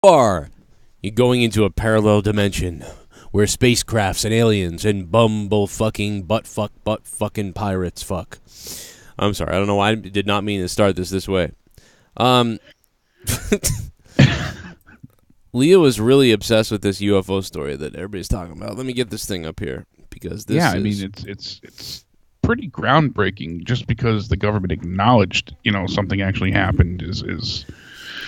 Or you're going into a parallel dimension where spacecrafts and aliens and bumble fucking butt fucking pirates fuck. I'm sorry, I don't know why I did not mean to start this way. Leah was really obsessed with this UFO story that everybody's talking about. Let me get this thing up here because this I mean it's pretty groundbreaking just because the government acknowledged, something actually happened is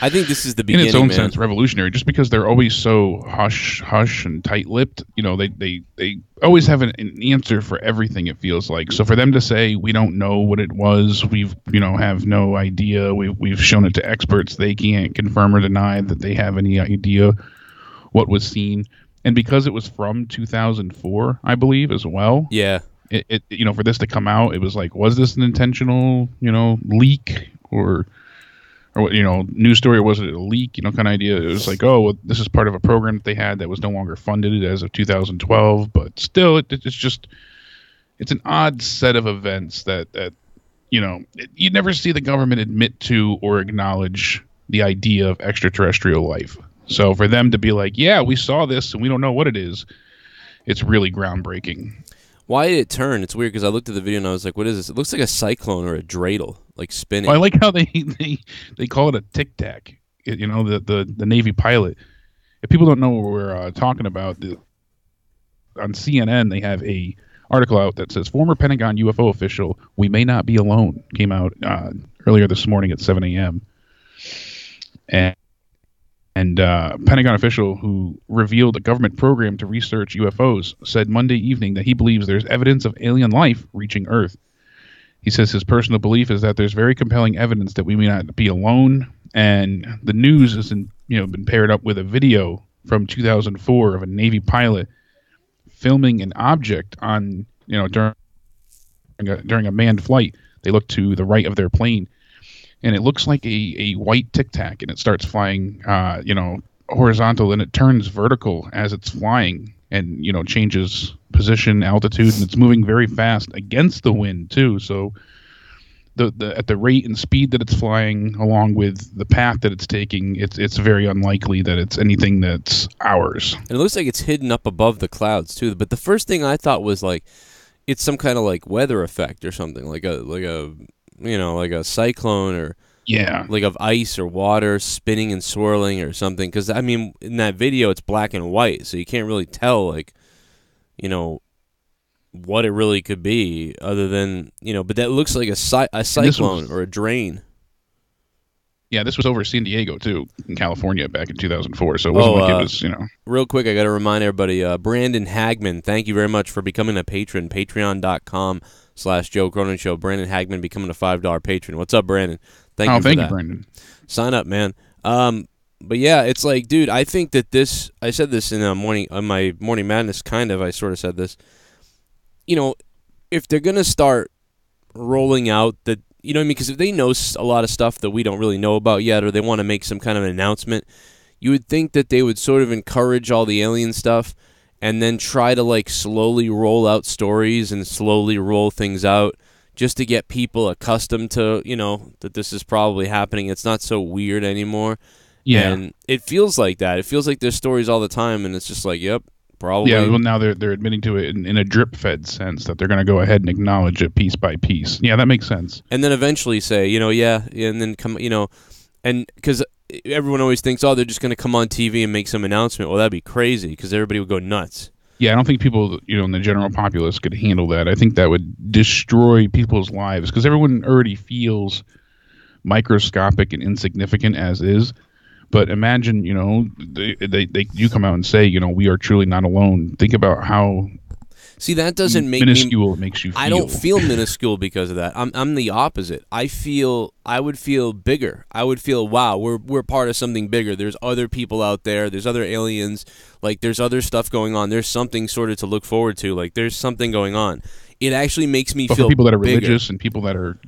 I think this is the beginning, in its own man. sense, revolutionary. Just because they're always so hush and tight-lipped, they always have an answer for everything. It feels like. So for them to say we don't know what it was, we've have no idea. We've shown it to experts. They can't confirm or deny that they have any idea what was seen. And because it was from 2004, I believe as well. Yeah. It for this to come out, it was like, was this an intentional leak or news story, or was it a leak, kind of idea? It was like, oh, well, this is part of a program that they had that was no longer funded as of 2012, but still, it's an odd set of events that you never see the government admit to or acknowledge the idea of extraterrestrial life. So for them to be like, yeah, we saw this and we don't know what it is, it's really groundbreaking. Why did it turn? It's weird because I looked at the video and I was like, what is this? It looks like a cyclone or a dreidel, like spinning. Well, I like how they call it a tic tac. The Navy pilot. If people don't know what we're talking about, on CNN they have a article out that says former Pentagon UFO official, "We may not be alone," came out earlier this morning at 7 a.m. And Pentagon official who revealed a government program to research UFOs said Monday evening that he believes there's evidence of alien life reaching Earth. He says his personal belief is that there's very compelling evidence that we may not be alone, and the news has been paired up with a video from 2004 of a Navy pilot filming an object on during a manned flight. They look to the right of their plane, and it looks like a white tic tac, and it starts flying horizontal, and it turns vertical as it's flying, and changes position, altitude, and it's moving very fast against the wind too. So at the rate and speed that it's flying, along with the path that it's taking, it's very unlikely that it's anything that's ours. And it looks like it's hidden up above the clouds too. But the first thing I thought was like it's some kind of like weather effect or something, like a cyclone or like of ice or water spinning and swirling or something. Because I mean, in that video, it's black and white, so you can't really tell what it really could be, other than But that looks like a cyclone or a drain. Yeah, this was over San Diego too, in California, back in 2004. So it wasn't like it was, Real quick, I got to remind everybody, Brandon Hagman, thank you very much for becoming a patron. Patreon.com/Joe Cronin Show. Brandon Hagman becoming a $5 patron. What's up, Brandon? Thank you, Brandon. Sign up, man. But yeah, it's like, dude, I think that this. I said this in my Morning Madness. I sort of said this. If they're gonna start rolling out the. Because if they know a lot of stuff that we don't really know about yet, or they want to make some kind of an announcement, you would think that they would sort of encourage all the alien stuff and then try to like slowly roll out stories and slowly roll things out just to get people accustomed to, that this is probably happening. It's not so weird anymore. Yeah. And it feels like that. It feels like there's stories all the time, and it's just like, yep. Probably. Yeah, well, now they're admitting to it in a drip-fed sense that they're going to go ahead and acknowledge it piece by piece. Yeah, that makes sense. And then eventually say, and then come, and because everyone always thinks, oh, they're just going to come on TV and make some announcement. Well, that'd be crazy because everybody would go nuts. Yeah, I don't think people, in the general populace could handle that. I think that would destroy people's lives because everyone already feels microscopic and insignificant as is. But imagine, you come out and say, we are truly not alone. Think about how that doesn't make minuscule it makes you feel. I don't feel minuscule because of that. I'm the opposite. I would feel bigger. I would feel, wow, we're part of something bigger. There's other people out there. There's other aliens. Like, there's other stuff going on. There's something sort of to look forward to. Like, there's something going on. It actually makes me feel for people that are bigger. Religious and people that are,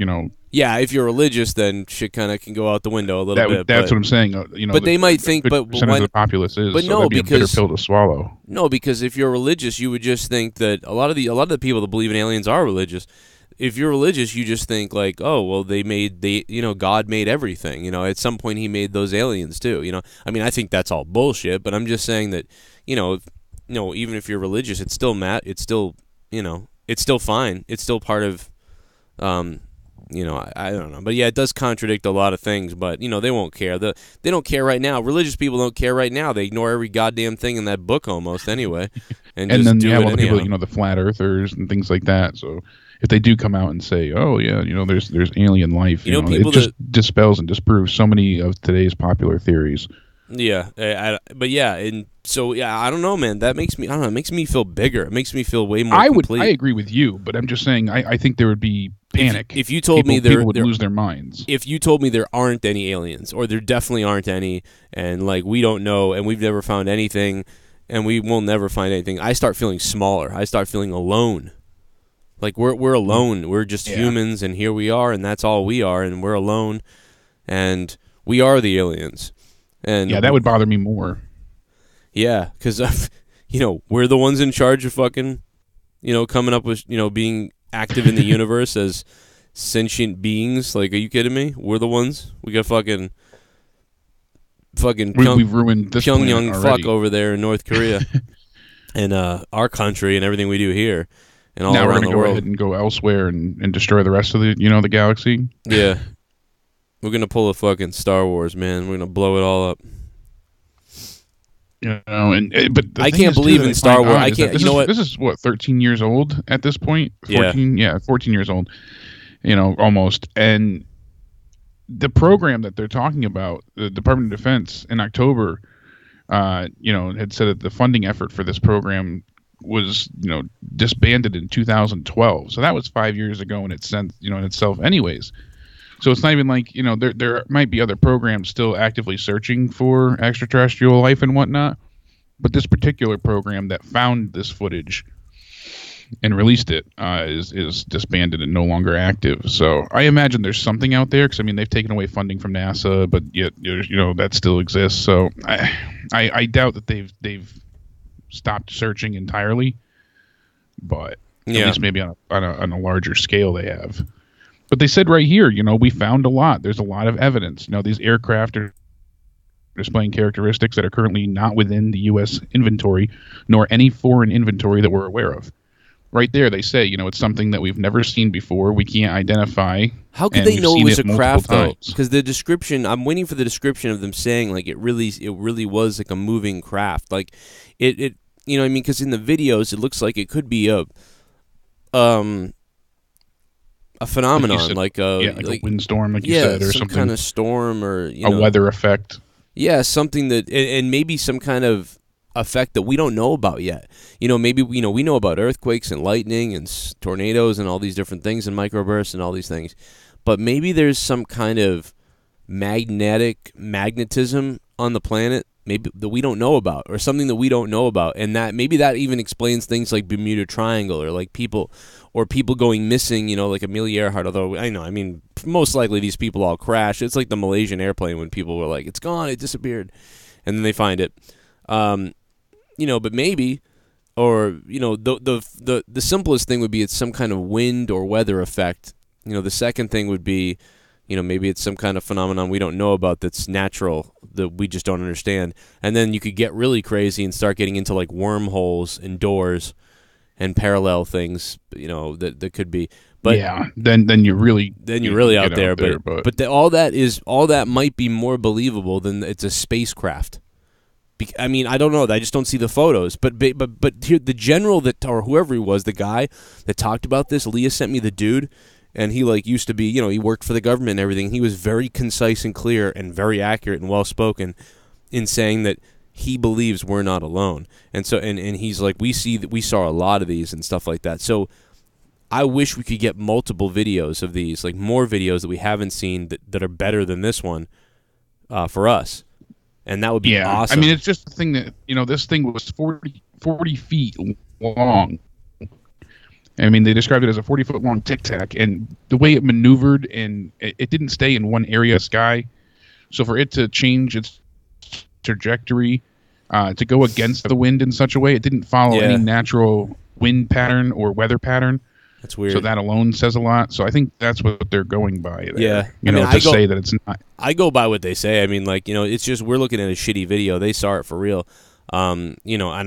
Yeah, if you're religious, then shit kind of can go out the window a little bit. That's what I'm saying. But they might think, but percentage of the populace is. But so no, that'd be because a bitter pill to swallow. No, because if you're religious, you would just think that a lot of the people that believe in aliens are religious. if you're religious, you just think like, oh, well, God made everything. At some point he made those aliens too. I mean, I think that's all bullshit. But I'm just saying that, even if you're religious, it's still it's still, it's still fine. It's still part of, I don't know. But yeah, it does contradict a lot of things. But they won't care. They don't care right now. Religious people don't care right now. They ignore every goddamn thing in that book almost anyway. And just then do you have it all the anyhow. people, the flat earthers and things like that. So if they do come out and say, "Oh yeah, there's alien life," people it just dispels and disproves so many of today's popular theories. Yeah, but yeah, and so yeah, I don't know, man. That makes me, I don't know, it makes me feel bigger. It makes me feel way more complete. I agree with you, but I'm just saying, I think there would be panic if you told me people would lose their minds. If you told me there aren't any aliens, or there definitely aren't any, and like we don't know, and we've never found anything, and we will never find anything, I start feeling smaller. I start feeling alone. Like we're alone. We're just humans, and here we are, and that's all we are, and we're alone, and we are the aliens. And yeah, that would bother me more. Yeah, because we're the ones in charge of fucking, coming up with, being active in the universe as sentient beings. Like, are you kidding me? We're the ones. We got fucking we've ruined this Pyongyang fuck over there in North Korea, and our country and everything we do here, and all now around we're the go world. ahead and go elsewhere and destroy the rest of the the galaxy. Yeah. We're going to pull a fucking Star Wars, man. We're going to blow it all up. But I can't believe in Star Wars. I can't. This is what, 13 years old at this point. 14, yeah, 14 years old. Almost. And the program that they're talking about, the Department of Defense in October, had said that the funding effort for this program was, disbanded in 2012. So that was 5 years ago in itself, anyways. So it's not even like, there might be other programs still actively searching for extraterrestrial life and whatnot. But this particular program that found this footage and released it is disbanded and no longer active. So I imagine there's something out there, because, they've taken away funding from NASA, but yet, that still exists. So I doubt that they've stopped searching entirely. But at least maybe on a larger scale they have. But they said right here, we found a lot. There's a lot of evidence. These aircraft are displaying characteristics that are currently not within the U.S. inventory, nor any foreign inventory that we're aware of. Right there, they say, it's something that we've never seen before. We can't identify. How could they know it was a craft, though? Because the description, I'm waiting for the description of them saying, like, it really was like a moving craft. Like, it because in the videos, it looks like it could be a phenomenon, like a windstorm, like you said, or some something, kind of storm, or a weather effect. Yeah, something that, and maybe some kind of effect that we don't know about yet. Maybe we know about earthquakes and lightning and tornadoes and all these different things and microbursts and all these things, but maybe there's some kind of magnetism on the planet, maybe that we don't know about, or something that we don't know about, and that maybe that even explains things like Bermuda Triangle, or like people going missing, like Amelia Earhart. Although most likely these people all crashed. It's like the Malaysian airplane when people were like, it's gone, it disappeared, and then they find it. But maybe, or the simplest thing would be it's some kind of wind or weather effect. The second thing would be, maybe it's some kind of phenomenon we don't know about that's natural, that we just don't understand. And then you could get really crazy and start getting into like wormholes and doors and parallel things, that could be. But yeah, then you're really out there. But all that might be more believable than it's a spacecraft. I don't know. I just don't see the photos. But here, the general or whoever he was, the guy that talked about this, Leah sent me the dude. And he used to be, he worked for the government and everything. He was very concise and clear and very accurate and well spoken in saying that he believes we're not alone. And so and he's like, we saw a lot of these and stuff like that. So I wish we could get multiple videos of these, like more videos that we haven't seen that are better than this one for us. And that would be awesome. It's just the thing that, this thing was 40 feet long. They described it as a 40-foot long tic tac, and the way it maneuvered, and it didn't stay in one area of sky. So for it to change its trajectory, to go against the wind in such a way, it didn't follow any natural wind pattern or weather pattern. That's weird. So that alone says a lot. So I think that's what they're going by there. Yeah. Say that it's not. I go by what they say. I mean, like, it's just we're looking at a shitty video. They saw it for real. And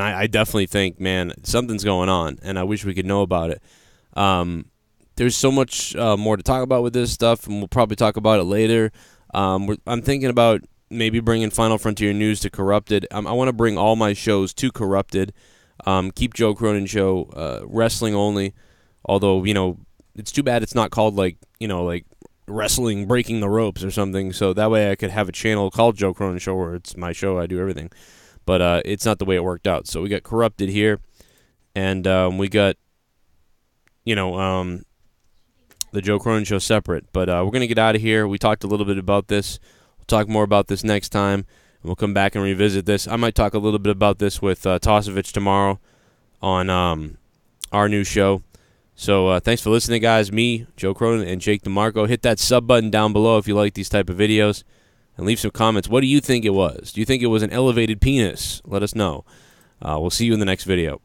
I definitely think, man, something's going on, and I wish we could know about it. There's so much more to talk about with this stuff, and we'll probably talk about it later. I'm thinking about maybe bringing Final Frontier News to Corrupted. I want to bring all my shows to Corrupted. Keep Joe Cronin Show wrestling only. Although, it's too bad it's not called like wrestling breaking the ropes or something. So that way I could have a channel called Joe Cronin Show where it's my show. I do everything. But it's not the way it worked out. So we got Corrupted here. And we got, the Joe Cronin Show separate. But we're going to get out of here. We talked a little bit about this. We'll talk more about this next time. And we'll come back and revisit this. I might talk a little bit about this with Tosevich tomorrow on our new show. So thanks for listening, guys. Me, Joe Cronin, and Jake DeMarco. Hit that sub button down below if you like these type of videos. And leave some comments. What do you think it was? Do you think it was an elevated penis? Let us know. We'll see you in the next video.